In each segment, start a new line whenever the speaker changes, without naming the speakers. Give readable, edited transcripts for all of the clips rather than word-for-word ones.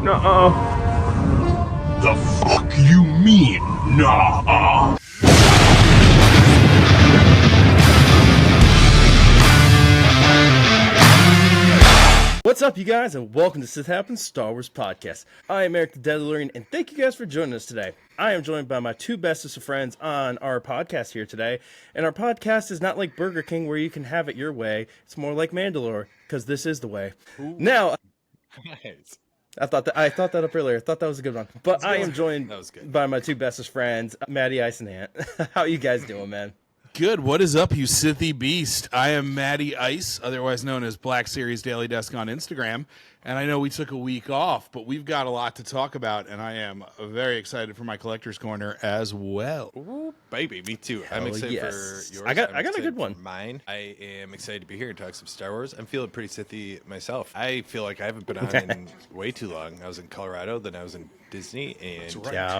Nuh-uh.
The fuck you mean, nah?
What's up, you guys, and welcome to Sith Happens, Star Wars Podcast. I am Eric the Dadalorian, and thank you guys for joining us today. I am joined by my two bestest of friends on our podcast here today, and our podcast is not like Burger King where you can have it your way. It's more like Mandalore, because this is the way.
Ooh.
Now,
Nice.
I thought that up earlier. I thought that was a good one. But I am joined by my two bestest friends, Matty Ice and Ant. How you guys doing, man?
Good. What is up, you Sithy beast? I am Matty Ice, otherwise known as Black Series Daily Desk on Instagram. And I know we took a week off, but we've got a lot to talk about, and I am very excited for my Collector's Corner as well.
Ooh, baby, me too.
Hell
I'm excited
yes.
for yours.
I got
I'm
a good one.
for mine. I am excited to be here and talk some Star Wars. I'm feeling pretty Sithy myself. I feel like I haven't been on in way too long. I was in Colorado, then I was in Disney, and
Yeah.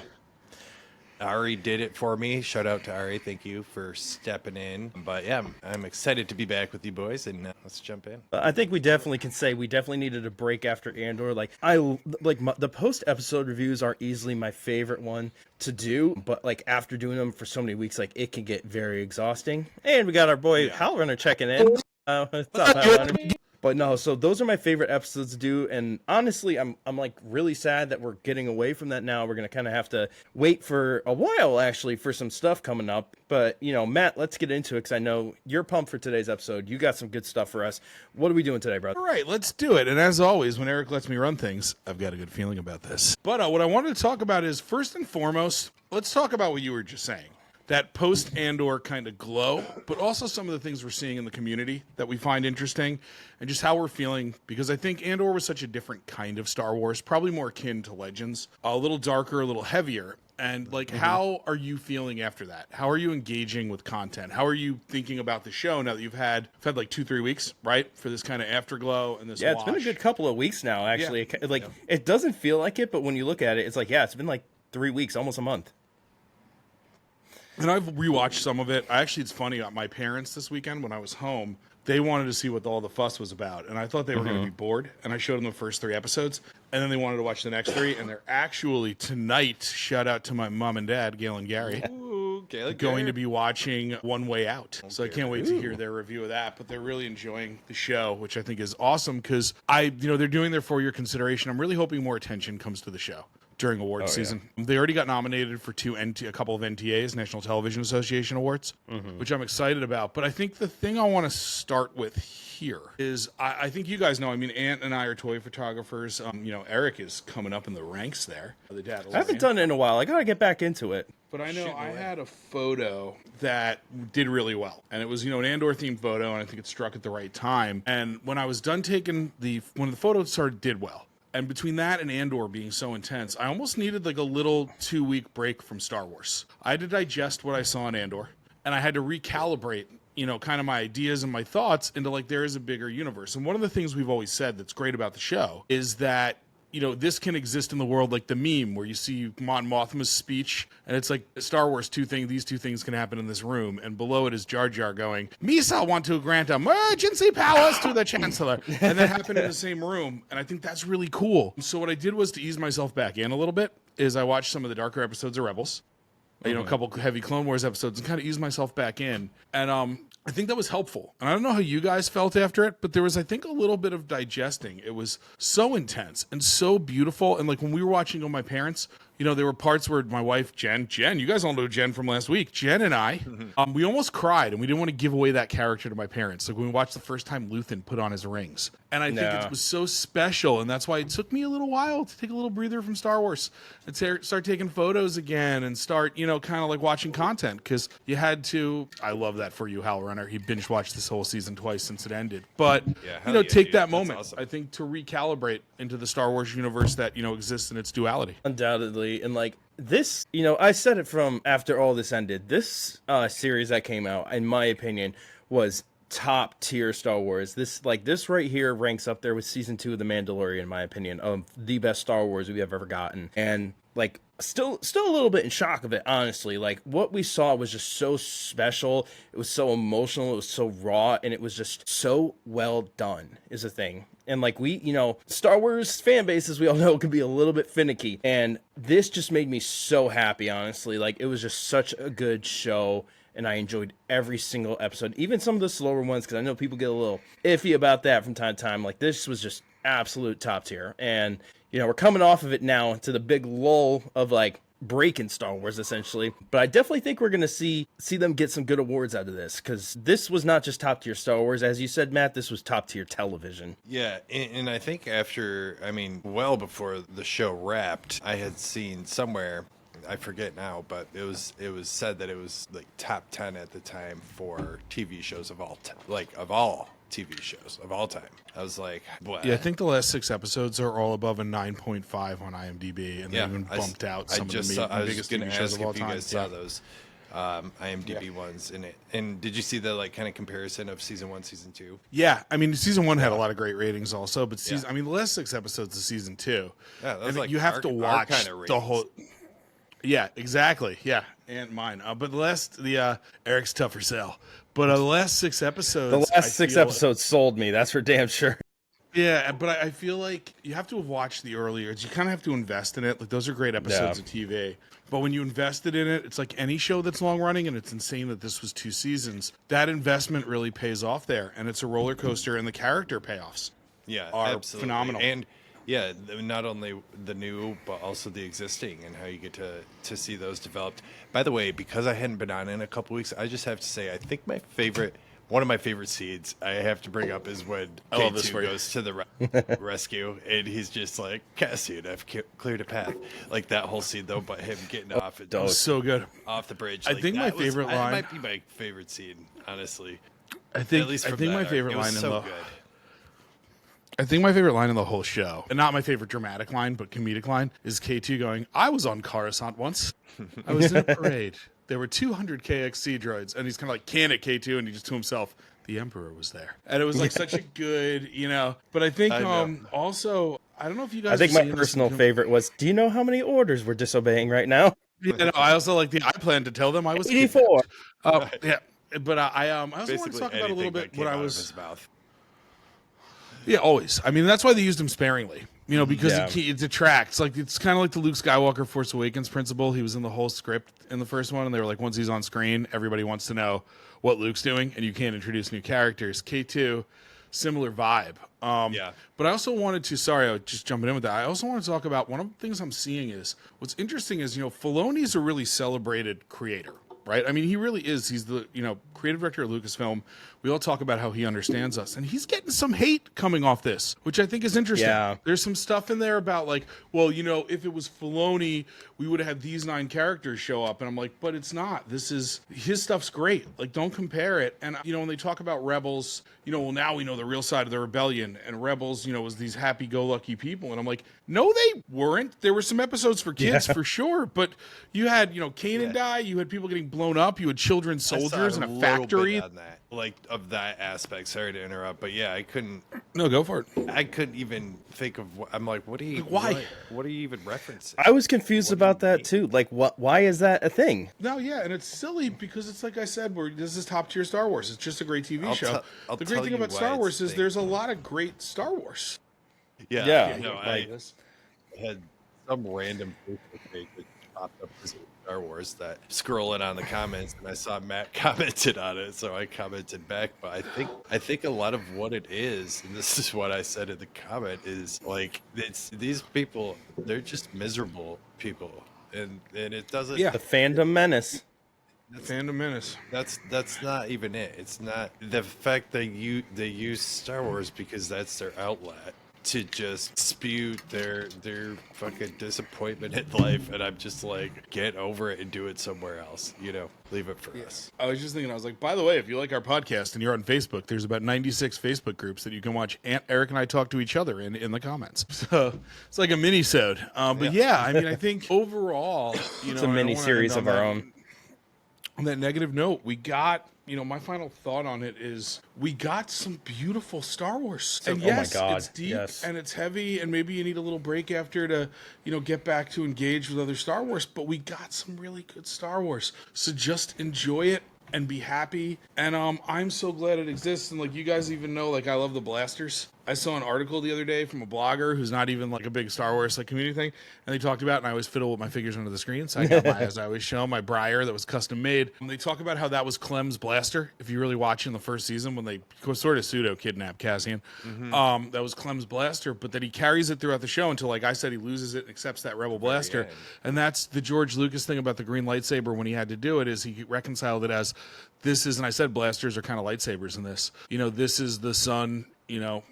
Ari did it for me. Shout out to Ari. Thank you for stepping in. But yeah, I'm excited to be back with you boys, and let's jump in.
I think we definitely can say we definitely needed a break after Andor. The post episode reviews are easily my favorite one to do, but like after doing them for so many weeks, like it can get very exhausting. And we got our boy Halrunner checking in. What's up, Halrunner? But no, so those are my favorite episodes to do, and honestly, I'm like really sad that we're getting away from that now. We're gonna kind of have to wait for a while, actually, for some stuff coming up. But you know, Matt, let's get into it because I know you're pumped for today's episode. You got some good stuff for us. What are we doing today, brother?
All right, let's do it. And as always, when Eric lets me run things, I've got a good feeling about this. But what I wanted to talk about is, first and foremost, let's talk about what you were just saying. That post-Andor kind of glow, but also some of the things we're seeing in the community that we find interesting, and just how we're feeling, because I think Andor was such a different kind of Star Wars, probably more akin to Legends, a little darker, a little heavier, and like, how are you feeling after that? How are you engaging with content? How are you thinking about the show now that you've had like 2-3 weeks, right, for this kind of afterglow and this
Yeah,
wash?
it's been a good couple of weeks now, actually. Yeah. It doesn't feel like it, but when you look at it, it's like, yeah, it's been like 3 weeks, almost a month.
And I've rewatched some of it. It's funny, my parents this weekend when I was home, they wanted to see what all the fuss was about. And I thought they were going to be bored. And I showed them the first 3 episodes. And then they wanted to watch the next 3. And they're actually tonight, shout out to my mom and dad, Gail and Gary, going to be watching One Way Out. So I can't wait to hear their review of that. But they're really enjoying the show, which I think is awesome because they're doing their 4-year consideration. I'm really hoping more attention comes to the show during awards season. They already got nominated for a couple of NTAs, National Television Association Awards, which I'm excited about. But I think the thing I want to start with here is I think you guys know, Ant and I are toy photographers. Eric is coming up in the ranks there. The Dadalorian.
I haven't done it in a while. I got to get back into it.
But I know I had a photo that did really well. And it was, an Andor-themed photo, and I think it struck at the right time. And when I was done taking when the photo started, did well. And between that and Andor being so intense, I almost needed like a little 2-week break from Star Wars. I had to digest what I saw in Andor, and I had to recalibrate, kind of my ideas and my thoughts into like, there is a bigger universe. And one of the things we've always said that's great about the show is that this can exist in the world like the meme where you see Mon Mothma's speech and it's like Star Wars these two things can happen in this room. And below it is Jar Jar going, Misa want to grant emergency powers to the Chancellor. And that happened in the same room. And I think that's really cool. So what I did was to ease myself back in a little bit is I watched some of the darker episodes of Rebels, a couple heavy Clone Wars episodes and kind of ease myself back in. And I think that was helpful. And I don't know how you guys felt after it, but there was, I think, a little bit of digesting. It was so intense and so beautiful. And like when we were watching with my parents, there were parts where my wife, Jen, you guys all know Jen from last week. Jen and I, we almost cried, and we didn't want to give away that character to my parents. Like when we watched the first time Luthen put on his rings. And I think it was so special, and that's why it took me a little while to take a little breather from Star Wars and start taking photos again and start, kind of like watching content, because you had to. I love that for you, Halrunner. He binge watched this whole season twice since it ended. But, take that moment, awesome. I think, to recalibrate into the Star Wars universe that, exists in its duality.
Undoubtedly. And like this, I said it from after all this ended. This series that came out, in my opinion, was top tier Star Wars. This right here ranks up there with season 2 of The Mandalorian, in my opinion, of the best Star Wars we have ever gotten. And like still a little bit in shock of it, honestly. Like what we saw was just so special. It was so emotional. It was so raw, and it was just so well done is the thing. And like Star Wars fan bases, we all know, can be a little bit finicky. And this just made me so happy, honestly. Like, it was just such a good show. And I enjoyed every single episode, even some of the slower ones, because I know people get a little iffy about that from time to time. Like, this was just absolute top tier. And, we're coming off of it now to the big lull of, like, break in Star Wars, essentially. But I definitely think we're going to see them get some good awards out of this, because this was not just top tier Star Wars. As you said, Matt, this was top tier television.
Yeah, and I think well before the show wrapped, I had seen somewhere, I forget now, but it was said that it was like top 10 at the time for TV shows of all TV shows of all time. I was like, what?
Yeah, I think the last 6 episodes are all above a 9.5 on IMDb, and they even bumped out some of the biggest TV shows of all time.
I was going to ask if you guys saw those IMDb ones in it. And did you see the like kind of comparison of season 1, season 2?
Yeah, I mean, season 1 had a lot of great ratings also, but the last 6 episodes of season 2,
yeah, that was like
you have to watch
kind of
the whole. Yeah, exactly. Yeah, and mine. But the Eric's tougher sell. But the last 6 episodes.
The last 6 episodes sold me. That's for damn sure.
Yeah, but I feel like you have to have watched the earlier. You kind of have to invest in it. Like, those are great episodes of TV. But when you invested in it, it's like any show that's long running, and it's insane that this was 2 seasons. That investment really pays off there, and it's a roller coaster, and the character payoffs are
absolutely
phenomenal.
And yeah, not only the new, but also the existing, and how you get to see those developed. By the way, because I hadn't been on in a couple weeks, I just have to say, I think one of my favorite scenes I have to bring up is when K2 goes to the rescue, and he's just like, Cassian, I've cleared a path. Like, that whole scene, though, but him getting off it.
That was so good.
Off the bridge.
I think my favorite line.
That might be my favorite scene, honestly.
I think my favorite line I think my favorite line in the whole show, and not my favorite dramatic line, but comedic line, is K2 going, I was on Coruscant once. I was in a parade. There were 200 KXC droids. And he's kind of like, can it, K2? And he just to himself, the Emperor was there. And it was like such a good, But I think also, I don't know if you guys
I think my personal favorite was, do you know how many orders we're disobeying right now?
Yeah, no, I also like I planned to tell them I was
84.
Yeah. But I also want to talk about a little bit what I was. Yeah, always. I mean, that's why they used him sparingly. Because it detracts. Like, it's kind of like the Luke Skywalker Force Awakens principle. He was in the whole script in the first one, and they were like, once he's on screen, everybody wants to know what Luke's doing, and you can't introduce new characters. K2, similar vibe. But I also wanted to, sorry, I was just jumping in with that. I also want to talk about one of the things I'm seeing is, what's interesting is, Filoni's a really celebrated creator. Right? I mean, he really is. He's the, creative director of Lucasfilm. We all talk about how he understands us. And he's getting some hate coming off this, which I think is interesting.
Yeah.
There's some stuff in there about like, well, if it was Filoni, we would have had these 9 characters show up. And I'm like, but it's not. His stuff's great. Like, don't compare it. And, when they talk about Rebels, well, now we know the real side of the rebellion. And Rebels, was these happy-go-lucky people. And I'm like, no, they weren't. There were some episodes for kids for sure. But you had, Kanan die. You had people getting blown up. You had children soldiers in a factory.
On that, like, of that aspect. Sorry to interrupt, but yeah, I couldn't.
No, go for it.
I couldn't even think of. I'm like, what are you?
Why?
What are you even referencing?
I was confused about that too. Like, what? Why is that a thing?
No, yeah, and it's silly because it's like I said, this is top tier Star Wars. It's just a great TV show. The great thing about Star Wars is there's a lot of great Star Wars.
Yeah. No, I had some random Facebook page that popped up as Star Wars that scrolling on the comments, and I saw Matt commented on it, so I commented back. But I think a lot of what it is, and this is what I said in the comment, is like it's these people, they're just miserable people, and it doesn't.
Yeah, the fandom menace.
Fandom menace.
That's not even it. It's not the fact that they use Star Wars because that's their outlet to just spew their fucking disappointment in life, and I'm just like, get over it and do it somewhere else. Leave it for us.
I was just thinking, I was like, by the way, if you like our podcast and you're on Facebook, there's about 96 Facebook groups that you can watch Eric and I talk to each other in the comments. So it's like a mini-sode. But yeah, I mean, I think overall,
it's a mini-series of our own.
On that negative note, we got, my final thought on it is we got some beautiful Star Wars. And yes, it's deep and it's heavy, and maybe you need a little break after to, get back to engage with other Star Wars, but we got some really good Star Wars. So just enjoy it and be happy. And I'm so glad it exists. And like you guys even know, like I love the blasters. I saw an article the other day from a blogger who's not even like a big Star Wars like community thing, and they talked about, and I always fiddle with my figures under the screen, so I got my, as I always show, my Briar that was custom made. And they talk about how that was Clem's blaster. If you really watch in the first season when they sort of pseudo kidnap Cassian, that was Clem's blaster, but that he carries it throughout the show until, like I said, he loses it and accepts that Rebel blaster. And that's the George Lucas thing about the green lightsaber when he had to do it, is he reconciled it as this is, and I said blasters are kind of lightsabers in this. You know, this is the son, you know,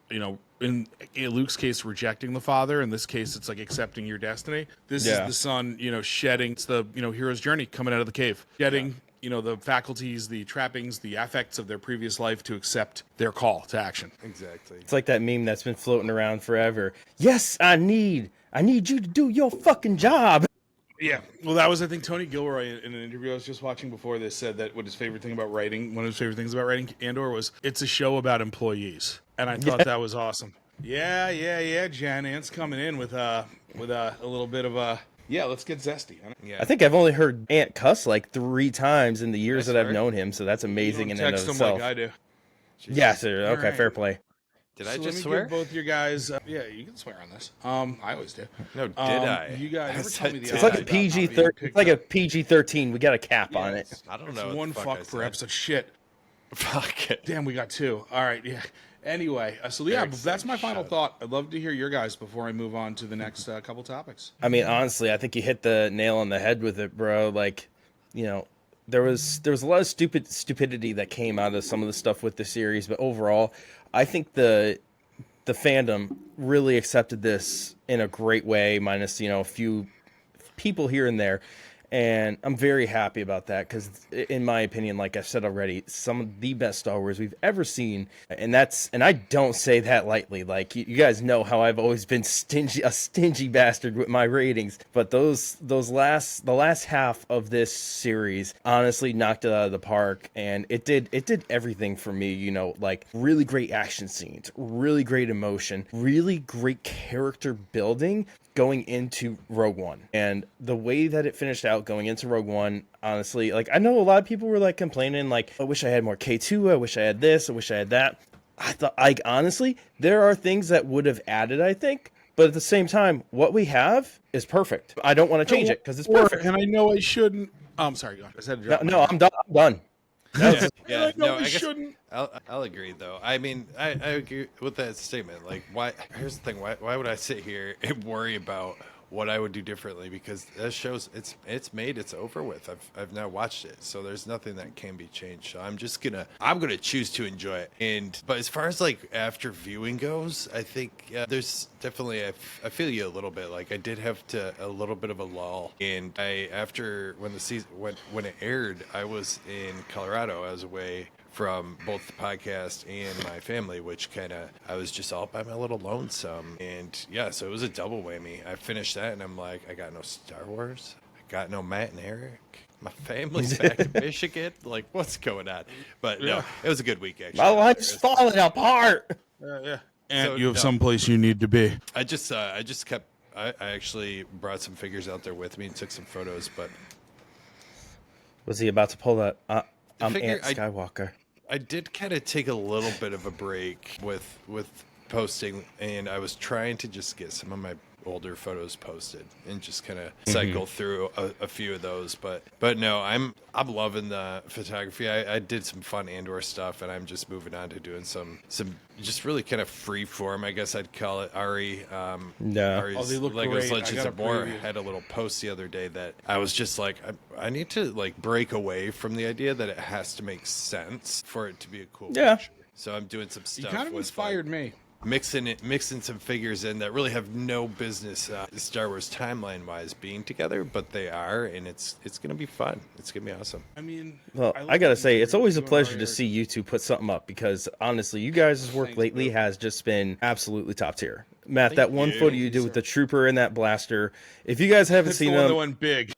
in Luke's case, rejecting the father. In this case, it's like accepting your destiny. This is the son, you know, shedding. It's the, you know, hero's journey coming out of the cave, shedding, you know, the faculties, the trappings, the affects of their previous life to accept their call to action.
Exactly.
It's like that meme that's been floating around forever. Yes, I need you to do your fucking job.
Yeah, well, that was, I think, Tony Gilroy in an interview I was just watching before this said that what his favorite thing about writing, one of his favorite things about writing Andor was it's a show about employees, and I thought that was awesome. Yeah, Jen, Ant's coming in with a little bit of a let's get zesty.
I think I've only heard Ant cuss like 3 times in the years that I've known him, so that's amazing in and of
text him
itself.
like I do.
Yeah, sir. Okay,
right.
fair play.
Did I
So
just
let me
swear?
give both your guys. Yeah, you can swear on this. I always do.
No, did I?
You guys ever tell me the
It's like a
odds
PG
about being
13.
picked
It's like a
up?
PG-13. We got a cap on it.
I don't
It's
know.
one
what the
fuck
I
per
said.
episode. Shit.
Fuck it.
Damn, we got 2. All right, yeah. Anyway, so yeah,
Eric's
that's
like,
my final
shut
thought. I'd love to hear your guys before I move on to the next couple topics.
I mean, honestly, I think you hit the nail on the head with it, bro. Like, you know, there was a lot of stupidity that came out of some of the stuff with the series, but overall, I think the fandom really accepted this in a great way, minus, you know, a few people here and there. And I'm very happy about that because, in my opinion, like I've said already, some of the best Star Wars we've ever seen, and I don't say that lightly. Like you guys know how I've always been a stingy bastard with my ratings, but the last half of this series honestly knocked it out of the park, and it did everything for me. You know, like really great action scenes, really great emotion, really great character building going into Rogue One, and the way that it finished out going into Rogue One, honestly, like I know a lot of people were like complaining, like I wish I had more K2, I wish I had this, I wish I had that. I thought, like, honestly, there are things that would have added, I think, but at the same time, what we have is perfect. I don't want to change it because it's perfect.
And I know I shouldn't. I'm sorry, go on. I said to drop
No, I'm done.
Yeah,
no,
I
we
guess
shouldn't.
I'll agree though. I mean, I agree with that statement. Like, why? Here's the thing. Why would I sit here and worry about what I would do differently? Because that shows it's made. It's over with. I've now watched it, so there's nothing that can be changed. So I'm gonna choose to enjoy it. But as far as like after viewing goes, I think there's definitely I feel you a little bit. Like I did have a little bit of a lull, and after when the season when it aired, I was in Colorado. I was away from both the podcast and my family, which I was just all by my little lonesome. And yeah, so it was a double whammy. I finished that and I'm like, I got no Star Wars. I got no Matt and Eric. My family's back in Michigan. Like, what's going on? But no, it was a good week, actually.
My life's falling apart.
Yeah. And
So,
you have someplace you need to be.
I actually brought some figures out there with me and took some photos, but
Was he about to pull that? I'm
figure-
Ant Skywalker.
I did kind of take a little bit of a break with posting, and I was trying to just get some of my older photos posted and just kind of cycle through a few of those. But no, I'm loving the photography. I did some fun Andor stuff, and I'm just moving on to doing some just really kind of free form, I guess I'd call it. Ari's
they look
Legos
great. I
Legends
got
of
a
War
preview.
had a little post the other day that I was just like, I need to like break away from the idea that it has to make sense for it to be a cool picture. So I'm doing some stuff.
You kind of
with,
inspired
like,
me.
mixing some figures in that really have no business Star Wars timeline wise being together, but they are, and it's gonna be fun. It's gonna be awesome.
I mean,
Well, I gotta say, it's always a pleasure to see you two put something up because honestly, you guys' work
Thanks,
lately
bro.
has just been absolutely top tier. Matt, that one
you.
photo you did with the trooper and that blaster, if you guys haven't
It's the
seen
one that
them,
went big.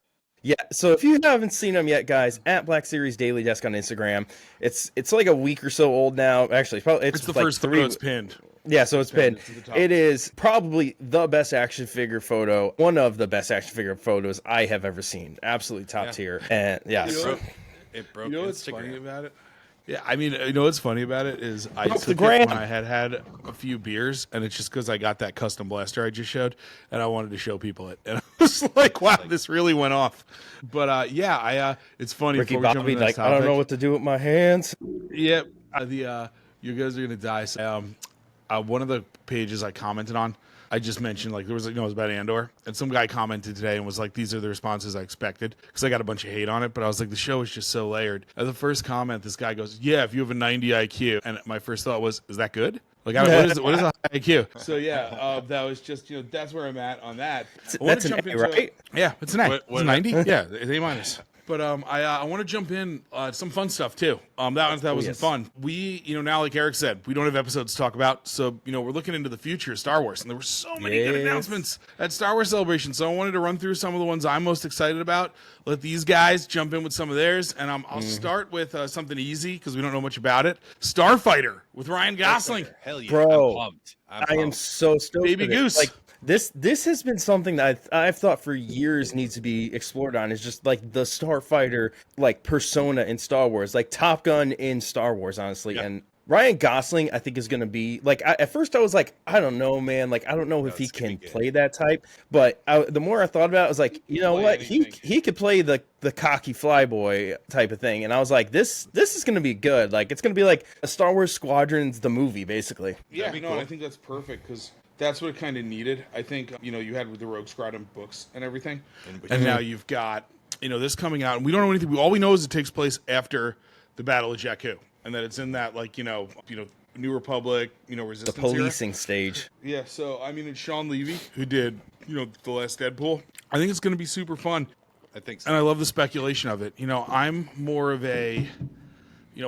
yeah. So if you haven't seen them yet, guys, at Black Series Daily Desk on Instagram, it's like a week or so old now. Actually, it's
the
like
first photo it's pinned.
Yeah, so it's pinned.
It's at the top.
It is probably the best action figure photo, one of the best action figure photos I have ever seen. Absolutely top tier. And yeah,
You know
so-
what?
It broke
You know what's
Instagram.
funny about it? Yeah, I mean, you know what's funny about it is I
Off the
took it when
gram.
I had a few beers, and it's just because I got that custom blaster I just showed, and I wanted to show people it, and I was like, "Wow, this really went off." But yeah, it's funny.
Ricky
Before we jump
Bobby,
into the next
like, I don't know
topic,
what to do with my hands.
yeah, you guys are gonna die. So, one of the pages I commented on, I just mentioned like there was, it was about Andor, and some guy commented today and was like, "These are the responses I expected," because I got a bunch of hate on it. But I was like, the show is just so layered. At the first comment, this guy goes, "Yeah, if you have a 90 IQ," and my first thought was, "Is that good? Like, what is a high IQ?" So yeah, that was just that's where I'm at on that. I want
That's
to
an
jump
A,
into
right?
Yeah, it's an A.
What-
It's a 90. Yeah, it's A minus. But I want to jump in some fun stuff too. That wasn't
yes.
fun. We, now, like Eric said, we don't have episodes to talk about, so we're looking into the future of Star Wars, and there were so many good
Yes.
announcements at Star Wars Celebration. So I wanted to run through some of the ones I'm most excited about. Let these guys jump in with some of theirs, and I'll start with something easy because we don't know much about it. Starfighter with Ryan Gosling.
Hell yeah,
Bro,
I'm pumped.
I am so stoked.
Baby
for this.
Goose.
Like this has been something that I've thought for years needs to be explored on. Is just like the starfighter like persona in Star Wars, like Top Gun in Star Wars, honestly.
Yep.
And Ryan Gosling, I think, is going to be like. At first, I was like, I don't know, man. Like, I don't know if he
it's gonna
can
be good.
play that type. But the more I thought about it, I was like, you know
play
what?
anything.
He could play the cocky flyboy type of thing. And I was like, this is going to be good. Like, it's going to be like a Star Wars Squadrons the movie, basically.
Yeah,
be
no,
cool.
I think that's perfect because that's what it kind of needed. I think you had with the Rogue Squadron books and everything, and now you've got this coming out, and we don't know anything. All we know is it takes place after the Battle of Jakku, and that it's in that New Republic, Resistance
The policing stage.
era. Yeah, so I mean, it's Sean Levy who did the last Deadpool. I think it's going to be super fun,
I think so.
and I love the speculation of it. I'm more of a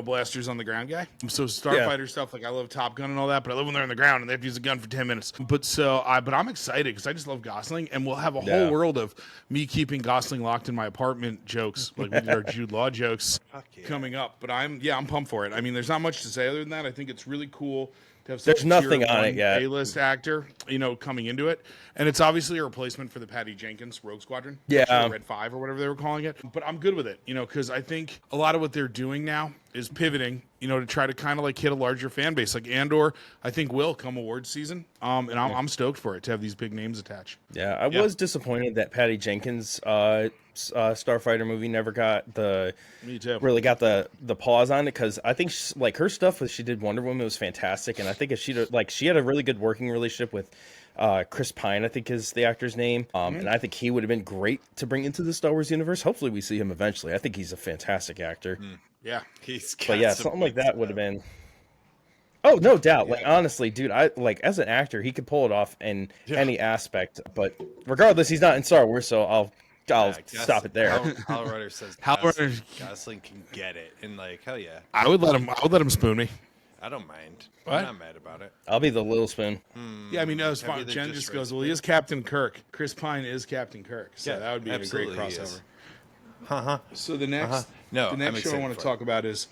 blasters on the ground guy. So starfighter stuff, like I love Top Gun and all that, but I love when they're on the ground and they have to use a gun for 10 minutes. But I'm excited because I just love Gosling, and we'll have a whole world of me keeping Gosling locked in my apartment jokes, like we did our Jude Law jokes
yeah.
coming up. But I'm pumped for it. I mean, there's not much to say other than that. I think it's really cool to have
There's nothing on it yet.
A-list actor, coming into it, and it's obviously a replacement for the Patty Jenkins Rogue Squadron,
Yeah.
Red 5 or whatever they were calling it. But I'm good with it, because I think a lot of what they're doing now is pivoting, to try to kind of like hit a larger fan base. Like Andor, I think will come awards season, and I'm stoked for it to have these big names attached.
Yeah, I was disappointed that Patty Jenkins' Starfighter movie never got
Me too.
really got the pause on it, because I think like her stuff she did Wonder Woman was fantastic, and I think if she had a really good working relationship with Chris Pine, I think is the actor's name, and I think he would have been great to bring into the Star Wars universe. Hopefully, we see him eventually. I think he's a fantastic actor.
Yeah.
He's got
But yeah,
some
something like
big
that would have been. Oh, no doubt. Like honestly, dude, I like as an actor, he could pull it off in any aspect. But regardless, he's not in Star Wars, so I'll stop it there.
Hal Rutter says
Hal Rutter-
Gosling can get it, and like hell yeah,
I would let him spoon me.
I don't mind.
What?
I'm not mad about it.
I'll be the little spoon.
Yeah, I mean, no, it's fine.
Heavier than
Jen
just
just goes,
Red
well, he is Captain Kirk. Chris Pine is Captain Kirk. So
Yeah,
that would be a great
absolutely he
crossover.
is. Uh-huh.
So the next,
No,
the
I'm
next show I
excited
want
for
to talk about is,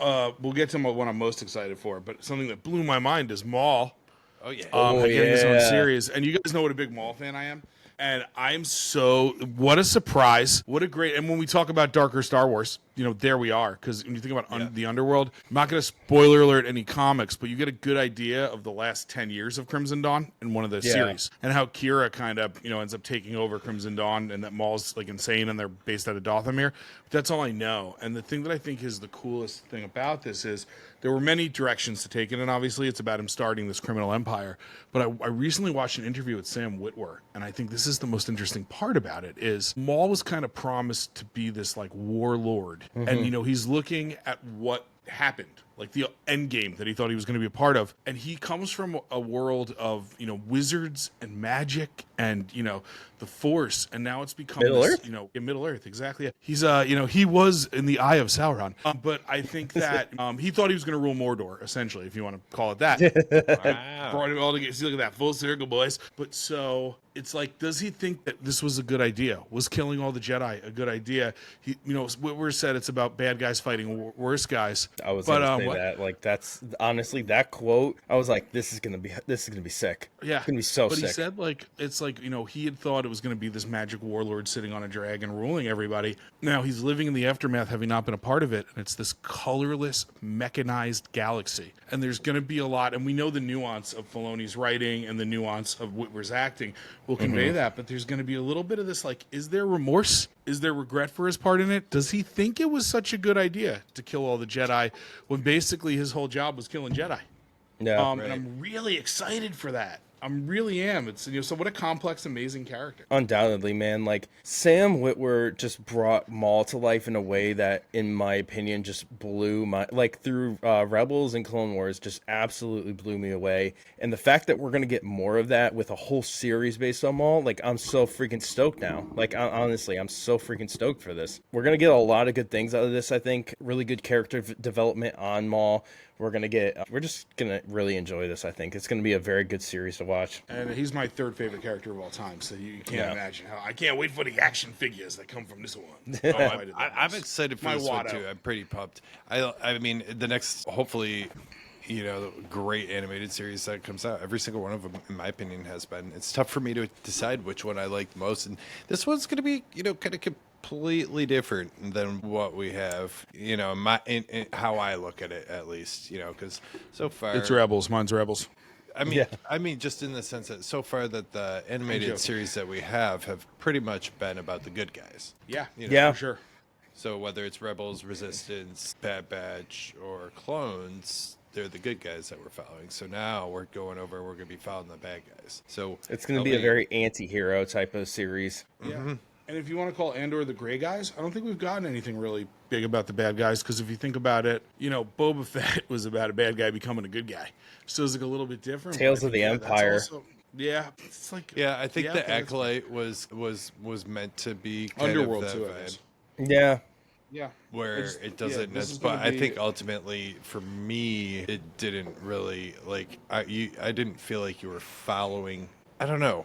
we'll get to what I'm most excited for, but something that blew my mind is Maul.
Oh yeah.
Getting his own
yeah.
series. And you guys know what a big Maul fan I am. And I'm what a surprise. What a great, and when we talk about darker Star Wars, there we are. Because when you think about the underworld, I'm not going to spoiler alert any comics, but you get a good idea of the last 10 years of Crimson Dawn in one of the series. And how Kira kind of, ends up taking over Crimson Dawn, and that Maul's like insane and they're based out of Dothamir. But that's all I know. And the thing that I think is the coolest thing about this is there were many directions to take it, and obviously it's about him starting this criminal empire. But I recently watched an interview with Sam Witwer, and I think this is the most interesting part about it is Maul was kind of promised to be this like warlord, and he's looking at what happened, like the end game that he thought he was going to be a part of, and he comes from a world of wizards and magic and the Force, and now it's become
Middle
this,
Earth?
in Middle Earth, exactly. He's he was in the eye of Sauron, but I think that he thought he was going to rule Mordor, essentially, if you want to call it that.
Wow.
Brought it all together. See, look at that full circle, boys. But so it's like, does he think that this was a good idea? Was killing all the Jedi a good idea? He, Whitwer said it's about bad guys fighting worse guys.
I was
but
gonna say
What?
that. Like that's honestly that quote. I was like, this is gonna be sick.
Yeah,
It's gonna be so
but
sick.
he said it's he had thought it was going to be this magic warlord sitting on a dragon ruling everybody. Now he's living in the aftermath, having not been a part of it, and it's this colorless, mechanized galaxy. And there's going to be a lot, and we know the nuance of Filoni's writing and the nuance of Whitwer's acting will convey that. But there's going to be a little bit of this, is there remorse? Is there regret for his part in it? Does he think it was such a good idea to kill all the Jedi when basically his whole job was killing Jedi?
Yeah,
And I'm really excited for that. I really am. It's so what a complex, amazing character.
undoubtedly, man. Like Sam Witwer just brought Maul to life in a way that, in my opinion, just blew my through Rebels and Clone Wars, just absolutely blew me away. And the fact that we're gonna get more of that with a whole series based on Maul, I'm so freaking stoked now. Honestly, I'm so freaking stoked for this. We're gonna get a lot of good things out of this. I think really good character development on Maul. We're just gonna really enjoy this. I think it's gonna be a very good series to watch.
And he's my third favorite character of all time. So you can't imagine how I can't wait for the action figures that come from this one.
I'm excited for
My
this one
Watto.
too. I'm pretty pumped. I mean, the next, hopefully, great animated series that comes out. Every single one of them, in my opinion, has been. It's tough for me to decide which one I liked most, and this one's going to be, kind of completely different than what we have. In how I look at it, at least. Because so far
It's Rebels. Mine's Rebels.
I mean, just in the sense that so far that the animated series that we have pretty much been about the good guys.
Yeah.
Yeah.
For sure.
So whether it's Rebels, Resistance, Bad Batch, or Clones, they're the good guys that we're following. So now we're going to be following the bad guys. So
It's gonna be a very anti-hero type of series.
Yeah. And if you want to call Andor the gray guys, I don't think we've gotten anything really big about the bad guys. Because if you think about it, Boba Fett was about a bad guy becoming a good guy. So it's a little bit different.
Tales of the Empire.
It's
I think the Acolyte was meant to be kind
Underworld
of
too.
that
I guess.
Yeah.
Yeah.
where it doesn't.
this is
But
gonna
I
be-
think ultimately, for me, it didn't really I didn't feel like you were following. I don't know.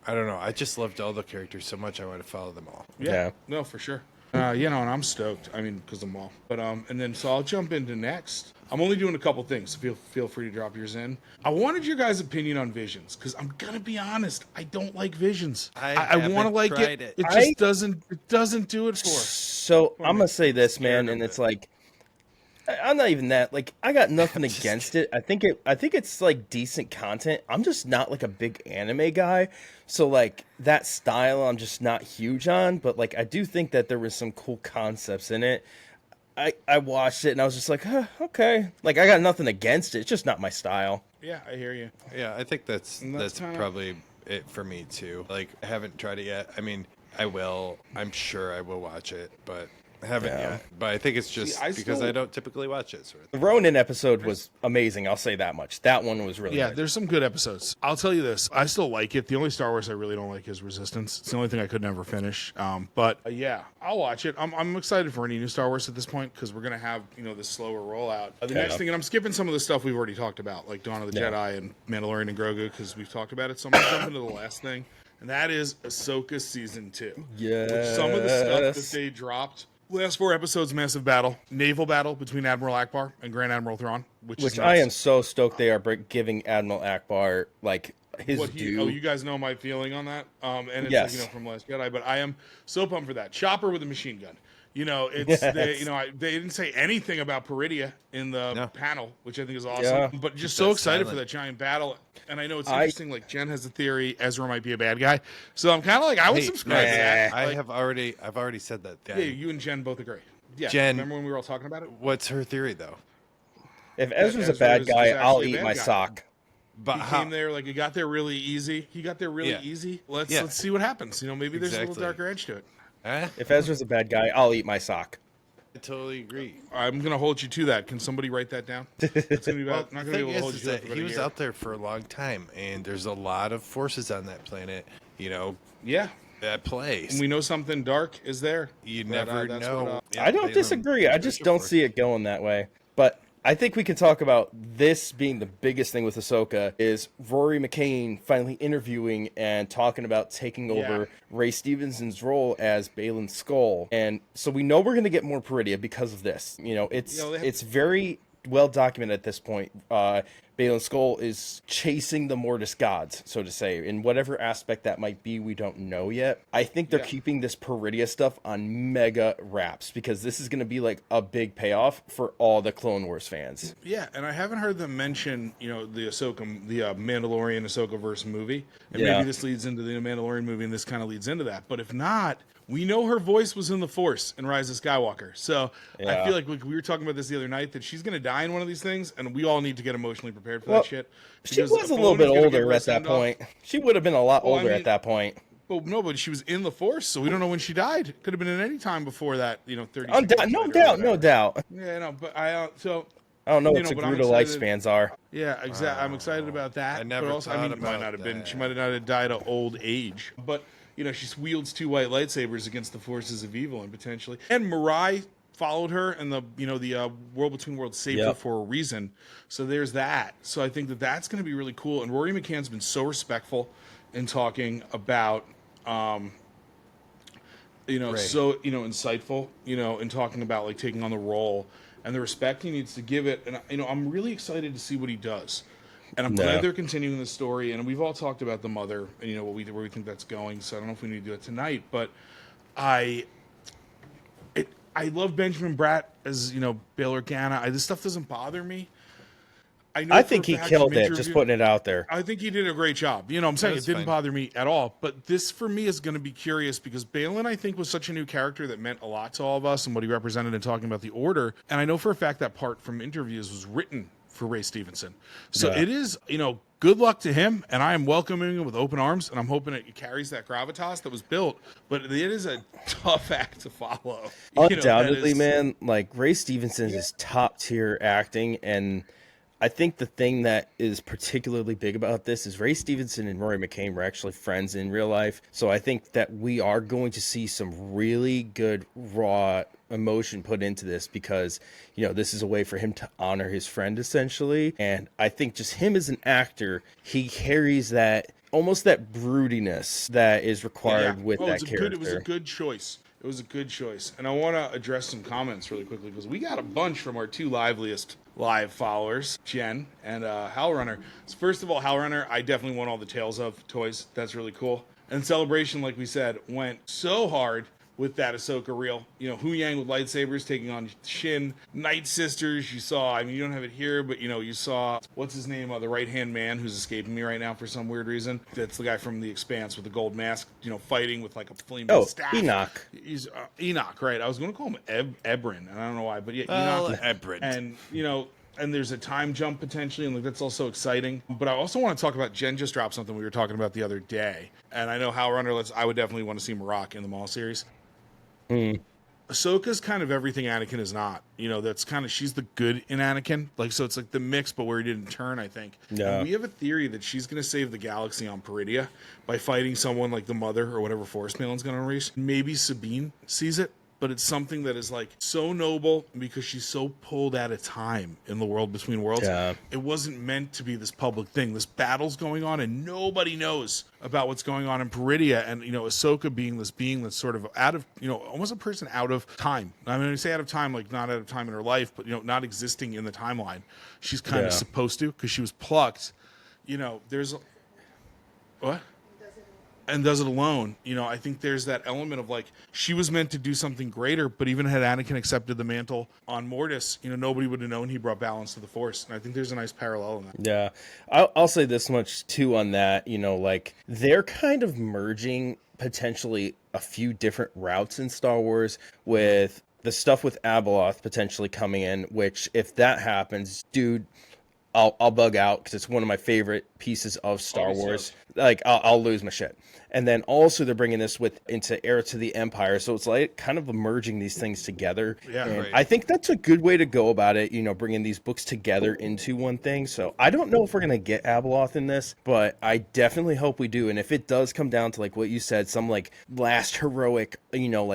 I just loved all the characters so much. I want to follow them all.
Yeah.
No, for sure. And I'm stoked. I mean, because of them all. But and then so I'll jump into next. I'm only doing a couple things. So feel free to drop yours in. I wanted your guys' opinion on Visions because I'm gonna be honest. I don't like Visions. I want to like
tried
it.
it.
It just doesn't. It doesn't do it for us.
So I'm gonna say this, man, and it's I'm not even that. I got nothing against it. I think it's decent content. I'm just not a big anime guy, so that style I'm just not huge on. But I do think that there was some cool concepts in it. I watched it and I was just okay. I got nothing against it. It's just not my style.
Yeah, I hear you.
Yeah, I think that's
kinda-
probably it for me too. I haven't tried it yet. I mean, I will. I'm sure I will watch it, but I haven't yet. But I think it's just because I don't typically watch it. Sort of
The Ronin episode was amazing. I'll say that much. That one was really good.
There's some good episodes. I'll tell you this. I still like it. The only Star Wars I really don't like is Resistance. It's the only thing I could never finish. But I'll watch it. I'm excited for any new Star Wars at this point because we're going to have, this slower rollout. The next thing, and I'm skipping some of the stuff we've already talked about, like Dawn of the Jedi and Mandalorian and Grogu because we've talked about it. So I'm going to jump into the last thing, and that is Ahsoka Season 2.
Yes.
Which some of the stuff that they dropped. Last 4 episodes, massive battle. Naval battle between Admiral Akbar and Grand Admiral Thrawn. Which is
I
nuts.
am so stoked they are giving Admiral Akbar his due.
You guys know my feeling on that. And it's
Yes.
from Last Jedi, but I am so pumped for that. Chopper with a machine gun. It's they didn't say anything about Peridia in the panel, which I think is awesome.
Yeah.
But just so excited for that giant battle. And I know it's interesting. Jen has a theory Ezra might be a bad guy, so I'm kind of I would subscribe to that.
I've already said that.
Yeah, you and Jen both agree. Yeah,
Jen,
remember when we were all talking about it?
What's her theory though?
If Ezra's a
Ezra
bad
is
guy,
actually
I'll
a
eat
bad
my
guy.
sock.
But
He came there he got there really easy. Easy. Let's see what happens. Maybe there's a little
Exactly.
darker edge to it.
If Ezra's a bad guy, I'll eat my sock.
I totally agree.
I'm gonna hold you to that. Can somebody write that down? It's gonna be not
The
gonna be
thing
able to hold
is
you to it
that
for
he
about a
was
year.
out there for a long time, and there's a lot of forces on that planet.
Yeah,
At play.
and we know something dark is there.
You
But,
never
that's
know.
what,
Yeah,
I don't
they
disagree. I just don't see it going that way. But I think we can talk about this being the biggest thing with Ahsoka is Rory McCain finally interviewing and talking about taking over Ray Stevenson's role as Baylan Skoll. And so we know we're going to get more Peridia because of this. It's very well documented at this point. Balin Skull is chasing the Mortis gods, so to say, in whatever aspect that might be. We don't know yet. I think they're keeping this Peridia stuff on mega wraps because this is going to be like a big payoff for all the Clone Wars fans.
Yeah, and I haven't heard them mention, the Ahsoka, the Mandalorian Ahsoka verse movie, and maybe this leads into the Mandalorian movie, and this kind of leads into that. But if not, we know her voice was in the Force in Rise of Skywalker. So I feel like we were talking about this the other night, that she's going to die in one of these things, and we all need to get emotionally prepared for that shit.
She was a little bit older at that point. She would have been a lot older at that point.
Well, no, but she was in the Force, so we don't know when she died. Could have been at any time before that, 30
No doubt.
Yeah, no, but I
don't know what Sagruda lifespans are.
Yeah, exactly. I'm excited about that.
I never
but also,
thought
it might
about
not have been.
that.
She might not have died of old age. But she wields 2 white lightsabers against the forces of evil, and potentially. And Mirai followed her and the World Between Worlds saved her for a reason. So there's that. So I think that's going to be really cool. And Rory McCann's been so respectful in talking about. So insightful, in talking about like taking on the role and the respect he needs to give it. And I'm really excited to see what he does. And I'm glad they're continuing the story. And we've all talked about the mother and where we think that's going. So I don't know if we need to do it tonight, but I love Benjamin Bratt as Bail Organa. This stuff doesn't bother me.
I think he killed it, just putting it out there.
I think he did a great job. I'm saying it didn't bother me at all. But this, for me, is going to be curious because Balin, I think, was such a new character that meant a lot to all of us and what he represented in talking about the Order. And I know for a fact that part from interviews was written for Ray Stevenson. So it is, good luck to him. And I am welcoming him with open arms. And I'm hoping it carries that gravitas that was built. But it is a tough act to follow.
Undoubtedly, man. Like, Ray Stevenson is top tier acting. And I think the thing that is particularly big about this is Ray Stevenson and Rory McCann were actually friends in real life. So I think that we are going to see some really good raw emotion put into this because, this is a way for him to honor his friend essentially. And I think just him as an actor, he carries that almost that broodiness that is required with that character.
It was a good choice. It was a good choice. And I want to address some comments really quickly because we got a bunch from our 2 liveliest live followers, Jen and Howlrunner. So first of all, Howlrunner, I definitely want all the Tales of toys. That's really cool. And Celebration, like we said, went so hard with that Ahsoka reel. Hu Yang with lightsabers taking on Shin. Night Sisters, you saw, you don't have it here, but, you saw, what's his name, the right-hand man who's escaping me right now for some weird reason. That's the guy from The Expanse with the gold mask, fighting with, like, a flaming staff.
Enoch.
He's Enoch, right. I was going to call him Ebrin, and I don't know why, but yeah, Enoch.
Ebrin.
And, and there's a time jump potentially, and that's also exciting. But I also want to talk about, Jen just dropped something we were talking about the other day. And I know Howlrunner, I would definitely want to see Marok in the Maul series. Ahsoka's kind of everything Anakin is not. That's kind of, she's the good in Anakin. So it's like the mix, but where he didn't turn, I think. Yeah. And we have a theory that she's going to save the galaxy on Peridia by fighting someone like the Mother or whatever Force Malin's going to release. Maybe Sabine sees it, but it's something that is so noble because she's so pulled out of time in the World Between Worlds. Yeah. It wasn't meant to be this public thing. This battle's going on and nobody knows about what's going on in Peridia. And, Ahsoka being this being that's sort of out of, almost a person out of time. When I say out of time, not out of time in her life, but, not existing in the timeline. She's kind of supposed to because she was plucked. There's... What? And does it alone. I think there's that element of she was meant to do something greater, but even had Anakin accepted the mantle on Mortis, nobody would have known he brought balance to the Force. And I think there's a nice parallel in that.
Yeah. I'll say this much too on that, they're kind of merging potentially a few different routes in Star Wars with the stuff with Abeloth potentially coming in, which if that happens, dude, I'll bug out because it's one of my favorite pieces of Star Wars. I'll lose my shit. And then also they're bringing this into Heir to the Empire, so it's kind of merging these things together. Yeah, and right. I think that's a good way to go about it. Bringing these books together into one thing. So I don't know if we're gonna get Abeloth in this, but I definitely hope we do. And if it does come down to what you said, some last heroic,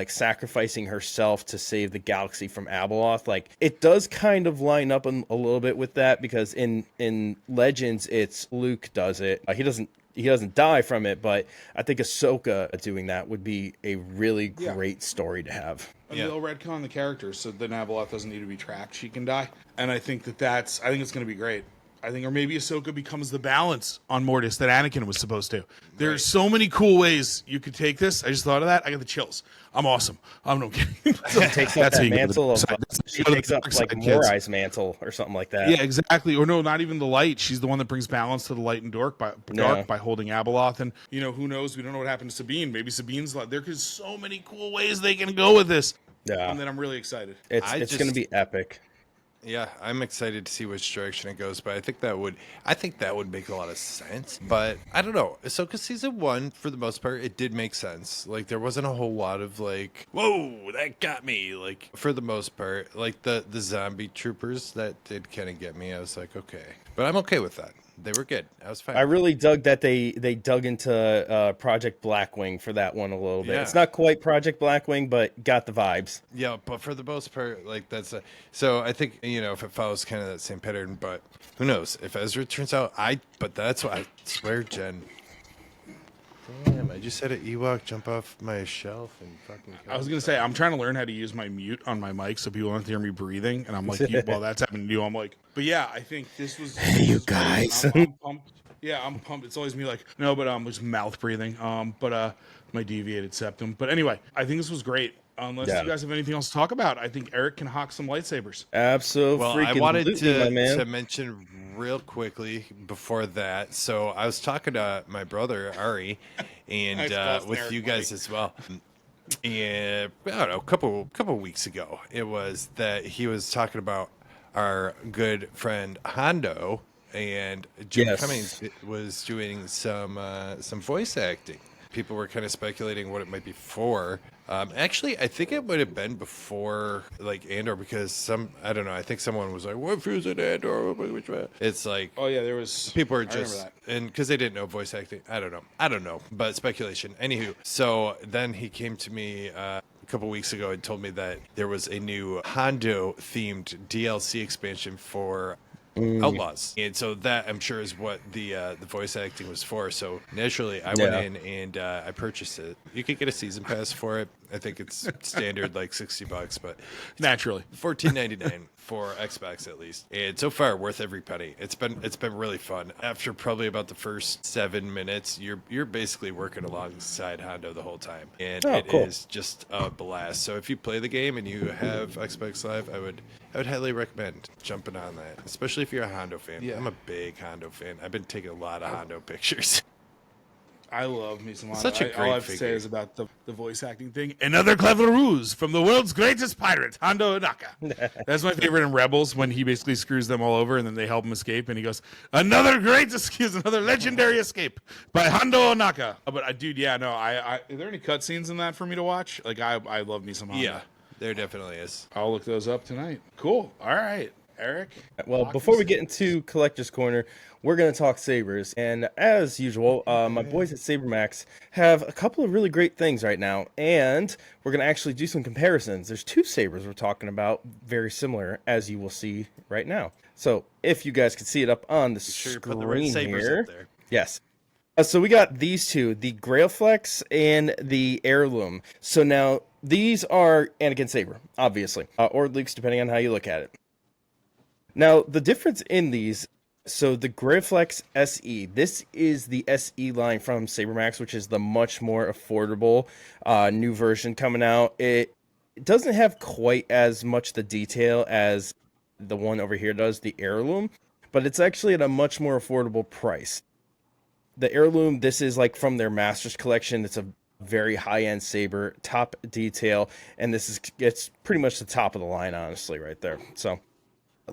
sacrificing herself to save the galaxy from Abeloth, it does kind of line up a little bit with that because in Legends it's Luke does it. He doesn't die from it, but I think Ahsoka doing that would be a really great story to have.
And they'll retcon the characters so that Abeloth doesn't need to be tracked. She can die. And I think I think it's going to be great. Or maybe Ahsoka becomes the balance on Mortis that Anakin was supposed to. There's so many cool ways you could take this. I just thought of that. I got the chills. I'm awesome. I'm no kidding.
She takes up that mantle she takes up like Morai's mantle or something like that.
Yeah, exactly. Or no, not even the light. She's the one that brings balance to the light and dark by holding Abeloth. And, who knows? We don't know what happened to Sabine. Maybe Sabine's there's so many cool ways they can go with this.
Yeah.
And then I'm really excited.
It's going to be epic.
Yeah, I'm excited to see which direction it goes, but I think that would make a lot of sense. But I don't know. Ahsoka season 1, for the most part, it did make sense. Like, there wasn't a whole lot of like, whoa, that got me. Like, for the most part, like the zombie troopers, that did kind of get me. I was like, okay, but I'm okay with that. They were good. I was fine.
I really dug that they dug into Project Blackwing for that one a little bit.
Yeah.
It's not quite Project Blackwing, but got the vibes.
Yeah, but for the most part, like so I think, if it follows kind of that same pattern, but who knows? If Ezra turns out, but that's what I swear, Jen. Damn, I just had an Ewok jump off my shelf and fucking.
I was gonna say I'm trying to learn how to use my mute on my mic so people don't hear me breathing, and I'm like, well, that's happening to you. I'm like, but yeah, I think this was.
Hey, you guys.
I'm pumped. Yeah, I'm pumped. It's always me like, no, but just mouth breathing. But my deviated septum. But anyway, I think this was great. Unless you guys have anything else to talk about, I think Eric can hawk some lightsabers.
Absolutely.
Well, I wanted to mention real quickly before that. So I was talking to my brother Ari, and with you guys as well. And I don't know, a couple weeks ago, it was that he was talking about our good friend Hondo, and Jim Cummings was doing some voice acting. People were kind of speculating what it might be for. Actually, I think it might have been before like Andor, because I don't know. I think someone was like, "What is it, Andor?" It's like,
oh yeah, there was
people are just and because they didn't know voice acting. I don't know, but speculation. Anywho, so then he came to me a couple weeks ago and told me that there was a new Hondo themed DLC expansion for Outlaws, and so that I'm sure is what the voice acting was for. So naturally, I went in and I purchased it. You could get a season pass for it. I think it's standard like $60, but
naturally
$14.99 for Xbox at least. And so far, worth every penny. It's been really fun. After probably about the first 7 minutes, you're basically working alongside Hondo the whole time, and it is just a blast. So if you play the game and you have Xbox Live, I would highly recommend jumping on that, especially if you're a Hondo fan. Yeah. I'm a big Hondo fan. I've been taking a lot of Hondo pictures.
I love me some Hondo.
Such a great
all I have to say is about the voice acting thing. Another clever ruse from the world's greatest pirate, Hondo Ohnaka. That's my favorite in Rebels, when he basically screws them all over and then they help him escape, and he goes, another legendary escape by Hondo Ohnaka. But dude, yeah, no, are there any cutscenes in that for me to watch? Like, I love me some Hondo.
Yeah, there definitely is.
I'll look those up tonight. Cool. All right, Eric.
Well, before we get into Collector's Corner, we're going to talk sabers. And as usual, my boys at SaberMax have a couple of really great things right now. And we're going to actually do some comparisons. There's two sabers we're talking about, very similar, as you will see right now. So if you guys can see it up on the screen here. Up there. Yes. So we got these two, the Grailflex and the Heirloom. So now these are Anakin Saber, obviously, or Luke's, depending on how you look at it. Now, the difference in these, so the Grailflex SE, this is the SE line from SaberMax, which is the much more affordable new version coming out. It doesn't have quite as much the detail as the one over here does, the Heirloom, but it's actually at a much more affordable price. The Heirloom, this is like from their Masters collection. It's a very high-end saber, top detail, and it's pretty much the top of the line, honestly, right there. So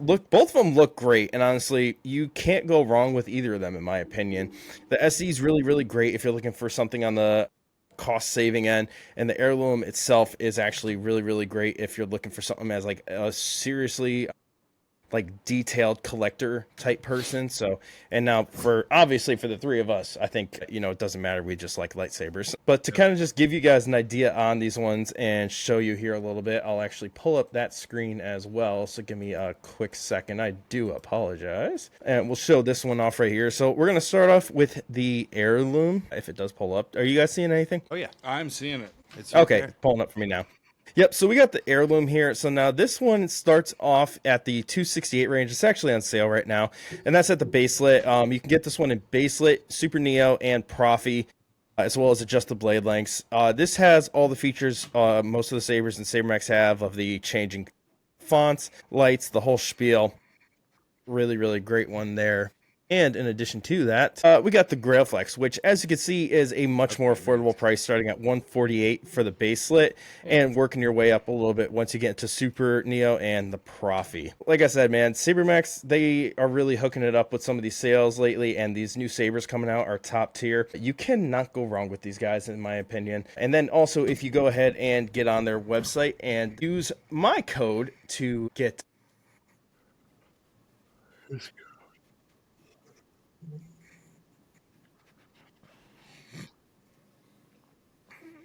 look, both of them look great, and honestly, you can't go wrong with either of them, in my opinion. The SE is really, really great if you're looking for something on the cost-saving end, and the Heirloom itself is actually really, really great if you're looking for something as like a seriously like detailed collector type person. So, and now obviously for the three of us, I think, it doesn't matter. We just like lightsabers. But to kind of just give you guys an idea on these ones and show you here a little bit, I'll actually pull up that screen as well. So give me a quick second. I do apologize. And we'll show this one off right here. So we're going to start off with the heirloom, if it does pull up. Are you guys seeing anything?
Oh, yeah.
I'm seeing it.
It's
Okay,
there.
pulling up for me now. Yep, so we got the heirloom here. So now this one starts off at the 268 range. It's actually on sale right now, and that's at the baselit. You can get this one in baselit, Super Neo, and Profi, as well as adjust the blade lengths. This has all the features most of the sabers and SaberMax have of the changing fonts, lights, the whole spiel. Really, really great one there. And in addition to that, we got the Grailflex, which, as you can see, is a much more affordable price, starting at $148 for the baselit, and working your way up a little bit once you get into Super Neo and the Profi. Like I said, man, SaberMax, they are really hooking it up with some of these sales lately, and these new sabers coming out are top tier. You cannot go wrong with these guys, in my opinion. And then also, if you go ahead and get on their website and use my code to get...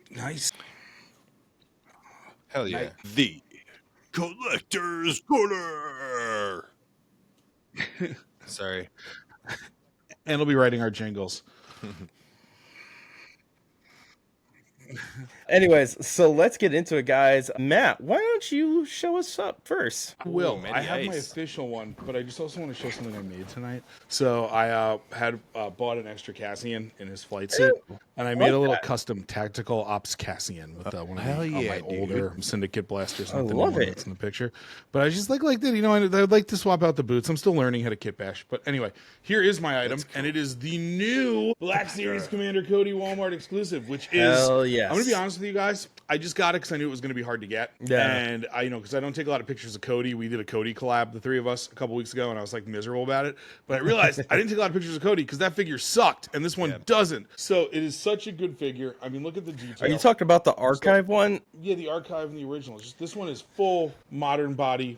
Nice.
Hell yeah. The Collector's Corner. Sorry.
And we'll be writing our jingles.
Anyways, so let's get into it, guys. Matt, why don't you show us up first?
I will.
Matty
I have my
Ice.
official one, but I just also want to show something I made tonight. So I had bought an extra Cassian in his flight suit, and I made a little custom tactical ops Cassian with one of
hell
my
yeah,
older Syndicate blasters.
I
Not the new
love
one
it.
that's in the picture, but I just like that. I'd like to swap out the boots. I'm still learning how to kit bash, but anyway, here is my item, and it is the new Black Series Commander Cody Walmart exclusive, which is.
Hell yes.
I'm gonna be honest with you guys. I just got it because I knew it was going to be hard to get.
Yeah.
And because I don't take a lot of pictures of Cody. We did a Cody collab, the three of us, a couple weeks ago, and I was like miserable about it. But I realized I didn't take a lot of pictures of Cody because that figure sucked, and this one doesn't. So it is such a good figure. I mean, look at the detail.
Are you talking about the archive one?
Yeah, the archive and the original. Just this one is full modern body,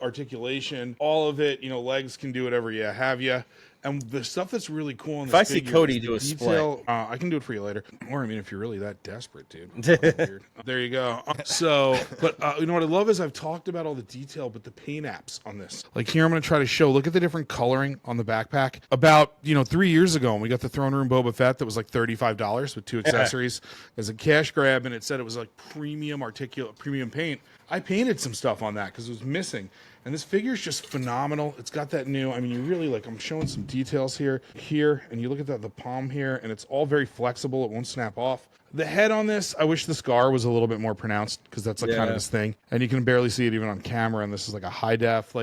articulation, all of it. Legs can do whatever you have you. And the stuff that's really cool in this
If I see
figure
Cody
is the
do a
detail. I can do it for you later. Or, if you're really that desperate, dude. Weird. There you go. But you know what I love is I've talked about all the detail, but the paint apps on this. Like here, I'm going to try to show, look at the different coloring on the backpack. About, 3 years ago, when we got the Throne Room Boba Fett that was like $35 with 2 accessories as a cash grab, and it said it was like premium paint. I painted some stuff on that because it was missing. And this figure is just phenomenal. It's got that new, you really I'm showing some details here, and you look at the palm here, and it's all very flexible. It won't snap off. The head on this, I wish the scar was a little bit more pronounced because that's kind of his thing. And you can barely see it even on camera, and this is like a high def.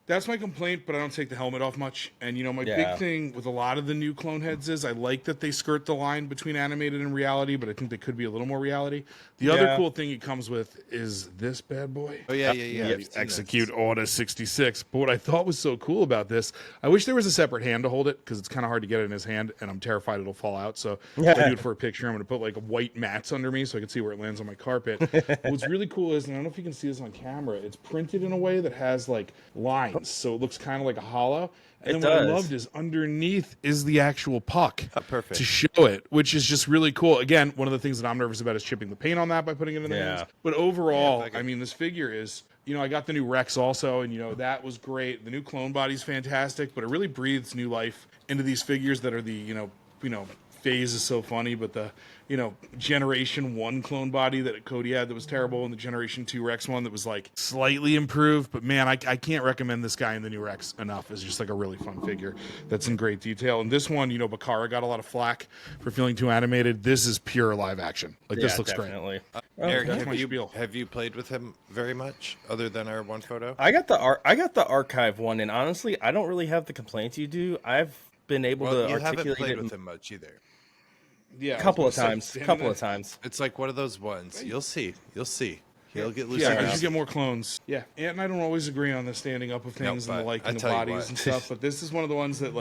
That's my complaint, but I don't take the helmet off much. And, my big thing with a lot of the new clone heads is I like that they skirt the line between animated and reality, but I think they could be a little more reality. The other cool thing it comes with is this bad boy.
Oh, yeah.
The Execute Order 66. But what I thought was so cool about this, I wish there was a separate hand to hold it because it's kind of hard to get it in his hand, and I'm terrified it'll fall out. So if I do it for a picture, I'm going to put like white mats under me so I can see where it lands on my carpet. What's really cool is, and I don't know if you can see this on camera, it's printed in a way that has like lines. So it looks kind of like a hollow. And then what I loved is underneath is the actual puck
perfect.
To show it, which is just really cool. Again, one of the things that I'm nervous about is chipping the paint on that by putting it in the hands. But overall, this figure is, I got the new Rex also, and, that was great. The new clone body's fantastic, but it really breathes new life into these figures that are the, phase is so funny, but the, Generation 1 clone body that Cody had that was terrible, and the Generation 2 Rex one that was like slightly improved. But man, I can't recommend this guy in the new Rex enough. It's just like a really fun figure that's in great detail. And this one, Bakara got a lot of flack for feeling too animated. This is pure live action. This looks
definitely
great.
Eric,
That's my spiel.
have you played with him very much other than our one photo?
I got the archive one, and honestly, I don't really have the complaints you do. I've been able to
you haven't
articulate
played
it
with him much either.
a couple of times.
It's like one of those ones. You'll see. He'll get loose.
Yeah, I should get more clones. Yeah, Ant and I don't always agree on the standing up of things and the liking the bodies and stuff, but this is one of the ones that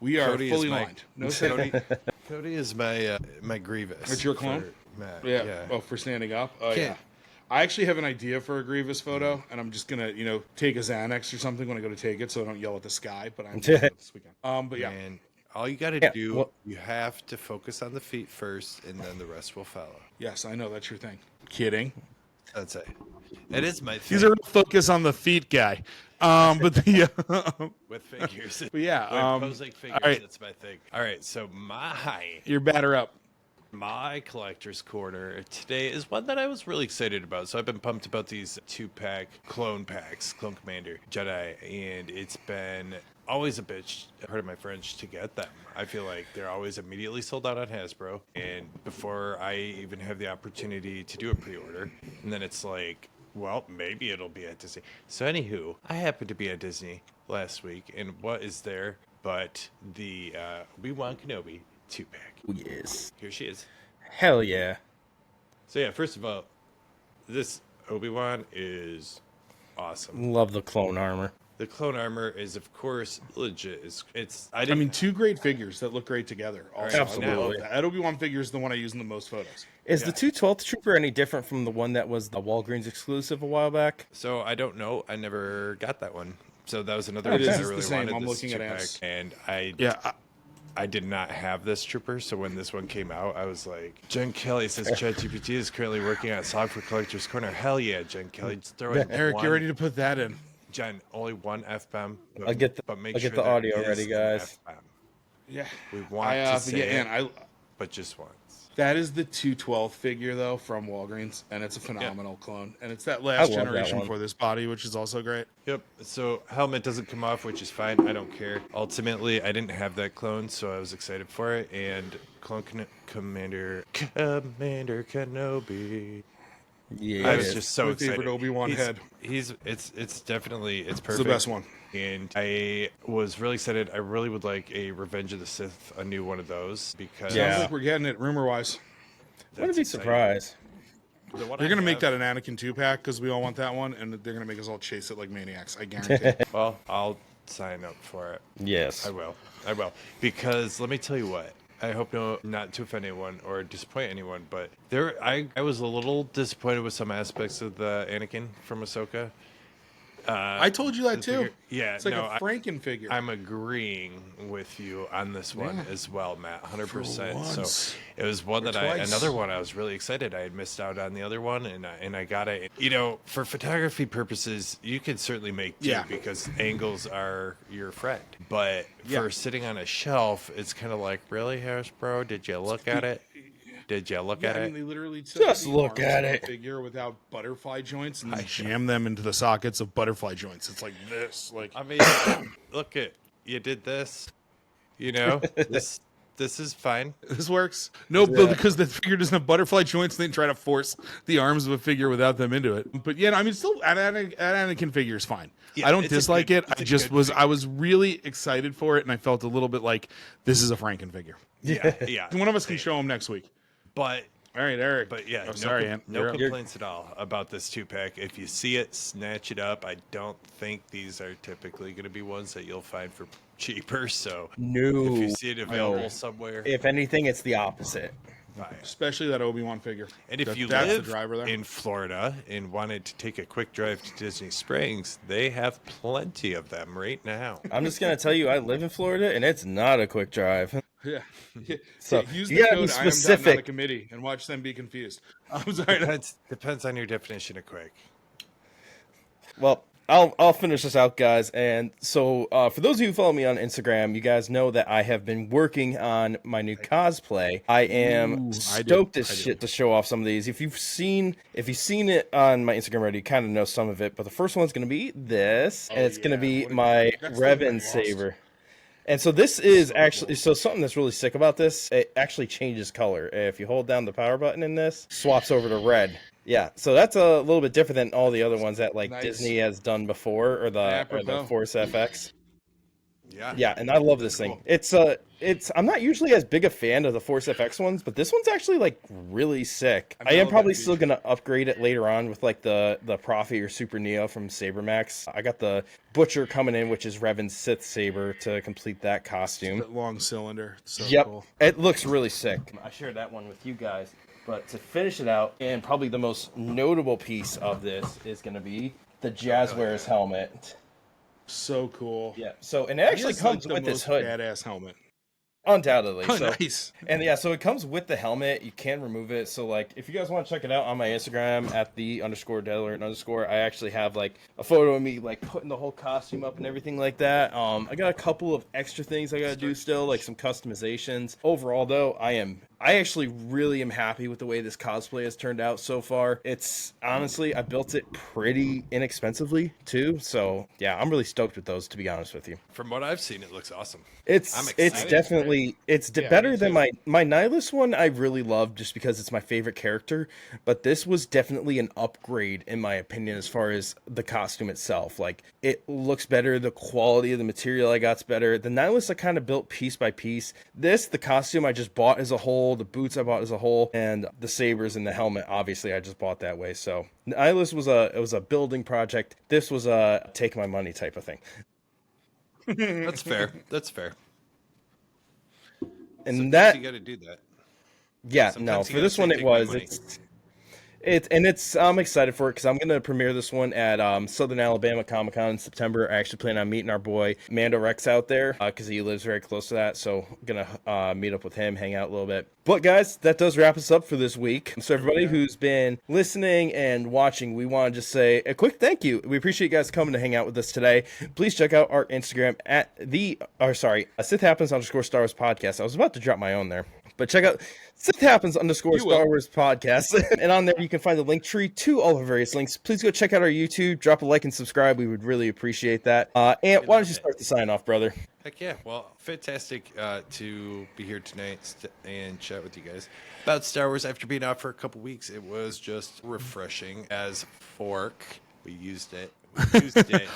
we are
Cody
fully aligned. No
Cody is my Grievous.
It's your clone?
Matt.
Yeah. Oh, for standing up? Oh, yeah. I actually have an idea for a Grievous photo, and I'm just gonna, take a Xanax or something when I go to take it, so I don't yell at the sky. But I'm gonna do it this weekend. But yeah,
And all you got to
Yeah,
do,
well-
you have to focus on the feet first, and then the rest will follow.
yes, I know that's your thing. Kidding.
That's it. It is my thing.
He's a real focus on the feet guy. But the
with figures.
but yeah,
Posing figures,
all right.
that's my thing. All right, so
Your batter up.
my collector's corner today is one that I was really excited about. So I've been pumped about these 2-pack clone packs, Clone Commander Jedi, and it's been always a bitch, pardon my French, to get them. I feel like they're always immediately sold out on Hasbro, and before I even have the opportunity to do a pre-order, and then it's like, well, maybe it'll be at Disney. So anywho, I happened to be at Disney last week, and what is there but the Obi-Wan Kenobi 2-pack.
Oh, yes.
Here she is.
Hell yeah.
So yeah, first of all, this Obi-Wan is awesome.
Love the clone armor.
The clone armor is, of course, legit.
I mean, two great figures that look great together. Also,
Absolutely.
I love that. That Obi-Wan figure is the one I use in the most photos.
Is the 212th Trooper any different from the one that was the Walgreens exclusive a while back?
So I don't know. I never got that one. So that was another
It
reason
is.
I
It's
really
the same.
wanted
I'm
this
looking at
2-pack.
S.
And I did not have this trooper, so when this one came out, I was like, Jen Kelly says ChatGPT is currently working on a song for Collector's Corner. Hell yeah, Jen Kelly. Just throw in
Eric,
one.
you're ready to put that in.
Jen, only one F-bomb.
I'll get the
there
audio
is
ready,
an
guys.
F-bomb.
Yeah.
We want to say
yeah,
it, but just once.
that is the 212 figure, though, from Walgreens, and it's a phenomenal clone. And it's that
I
last
love that
generation
one.
for this body, which is also great.
Yep. So helmet doesn't come off, which is fine. I don't care. Ultimately, I didn't have that clone, so I was excited for it. And Commander Kenobi.
Yeah.
I was just so
My
excited.
favorite Obi-Wan head.
It's definitely it's perfect.
It's the best one.
And I was really excited. I really would like a Revenge of the Sith, a new one of those, because
Yeah.
Sounds like we're getting it, rumor-wise.
Wouldn't be
exciting.
surprised.
The one
They're
I
going to make
have-
that an Anakin 2-pack because we all want that one, and they're going to make us all chase it like maniacs. I guarantee it.
Well, I'll sign up for it.
Yes.
I will. Because let me tell you what. I hope not to offend anyone or disappoint anyone, but I was a little disappointed with some aspects of the Anakin from Ahsoka.
I told you that, too.
Yeah,
It's like
no,
a Franken figure.
I'm agreeing with you on this one
Yeah.
as well, Matt. 100%.
For once.
So it was one
Or
that
twice.
another one I was really excited. I had missed out on the other one, and I got it. You know, for photography purposes, you can certainly make two
Yeah.
because angles are your friend. But
Yeah.
for sitting on a shelf, it's kind of like, really, Hasbro? Did you look at it? Did you look
Yeah,
at
I
it?
mean, they literally took
Just
the
look
arms
at
of a
it.
figure without butterfly joints and then jam them into the sockets of butterfly joints. It's like this. Like,
I mean, look at you did this. You know, this is fine.
this works. No, but because the figure doesn't have butterfly joints, they try to force the arms of a figure without them into it. But yeah, I mean, still, an Anakin figure is fine.
Yeah,
I don't
it's a
dislike
good-
it.
it's
I
a
just
good
was, I was really excited for it, and I felt a little bit like this is a Franken figure.
Yeah, yeah.
One of us can show him next week.
But
All right, Eric.
But yeah,
Oh, sorry, Ant.
no
You're up.
complaints at all about this 2-pack. If you see it, snatch it up. I don't think these are typically going to be ones that you'll find for cheaper. So
No.
if you see it available somewhere,
If anything, it's the opposite.
buy it.
Especially that Obi-Wan figure.
And if
That-
you
that's
live
the driver there.
in Florida and wanted to take a quick drive to Disney Springs, they have plenty of them right now.
I'm just gonna tell you, I live in Florida, and it's not a quick drive.
Yeah.
So,
use
you
the
gotta be
code I am not a
specific.
committee and watch them be confused. I'm sorry.
Depends on your definition of quick.
Well, I'll finish this out, guys. And so, for those of you who follow me on Instagram, you guys know that I have been working on my new cosplay. I am stoked as shit to show off some of these. If you've seen it on my Instagram already, you kind of know some of it. But the first one's gonna be this, and it's gonna be
What a-
my
that's the one I
Revan
lost.
saber. And so this is actually something that's really sick about this. It actually changes color. If you hold down the power button in this, swaps over to red. Yeah, so that's a little bit different than all the other ones that like
Nice.
Disney has done before, or the
Apropos.
Force FX. Yeah, and I love this thing. It's I'm not usually as big a fan of the Force FX ones, but this one's actually like really sick. I am probably still gonna upgrade it later on with like the Prophet or Super Neo from SaberMax. I got the Butcher coming in, which is Revan's Sith Saber, to complete that costume.
That long cylinder. So
yep,
cool.
It looks really sick. I shared that one with you guys, but to finish it out, and probably the most notable piece of this is gonna be the Jazzwares helmet.
So cool.
Yeah. So, and it actually comes with this hood.
Badass helmet.
Undoubtedly.
Oh,
so,
nice.
And yeah, so it comes with the helmet. You can remove it. So like, if you guys want to check it out on my Instagram at _Dadalorian_, I actually have like a photo of me like putting the whole costume up and everything like that. I got a couple of extra things I got to do still, like some customizations. Overall though, I actually really am happy with the way this cosplay has turned out so far. It's honestly, I built it pretty inexpensively too. So yeah, I'm really stoked with those, to be honest with you.
From what I've seen, it looks awesome.
It's definitely better than my Nihilus one. I really loved just because it's my favorite character, but this was definitely an upgrade in my opinion as far as the costume itself. Like, it looks better, the quality of the material I got's better. The Nihilus I kind of built piece by piece. The costume I just bought as a whole, the boots I bought as a whole, and the sabers and the helmet obviously I just bought that way. So Nihilus was a building project. This was a take my money type of thing.
That's fair. That's fair.
And
sometimes
that
you got to do that.
Yeah,
Sometimes
no,
you
for
gotta
this one
say,
it
"Take my
was.
money."
I'm excited for it because I'm gonna premiere this one at Southern Alabama Comic Con in September. I actually plan on meeting our boy Mando Rex out there because he lives very close to that. So I'm gonna meet up with him, hang out a little bit. But guys, that does wrap us up for this week. So everybody who's been listening and watching, we want to just say a quick thank you. We appreciate you guys coming to hang out with us today. Please check out our Instagram at Sith Happens _Star Wars podcast. I was about to drop my own there. But check out Sith Happens _Star Wars podcast. And on there, you can find the link tree to all of our various links. Please go check out our YouTube, drop a like and subscribe. We would really appreciate that. And why don't you start the sign off, brother?
Heck yeah. Well, fantastic to be here tonight and chat with you guys about Star Wars after being out for a couple weeks. It was just refreshing as fork. We used it.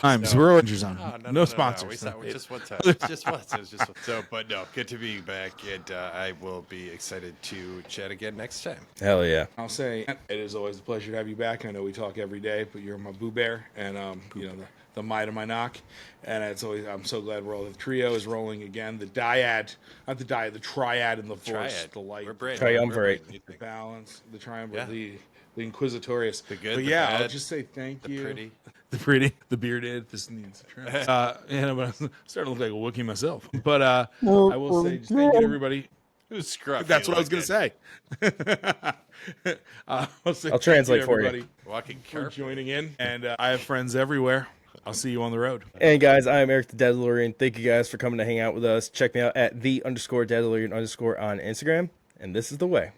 I'm Zero Injuries on. No sponsors.
Just one time. Just once. It was just one. So, but no, good to be back, and I will be excited to chat again next time.
Hell yeah.
I'll say it is always a pleasure to have you back. I know we talk every day, but you're my boo bear, and the might of my knock. And I'm so glad the trio is rolling again. The triad in the force, the light,
Triumvirate,
the balance, the triumvirate,
Yeah.
the inquisitorious.
The good,
but
the
yeah,
bad,
I'll just say thank you.
The pretty.
The bearded. This needs a trim. But I'm starting to look like a Wookiee myself. But I will say just thank you to everybody.
Who's scruffy?
That's what I was going to say.
I'll translate for you.
Walking
for joining in. And I have friends everywhere. I'll see you on the road.
And guys, I am Eric the Dadalorian. Thank you guys for coming to hang out with us. Check me out at _Dadalorian_ on Instagram. And this is the way.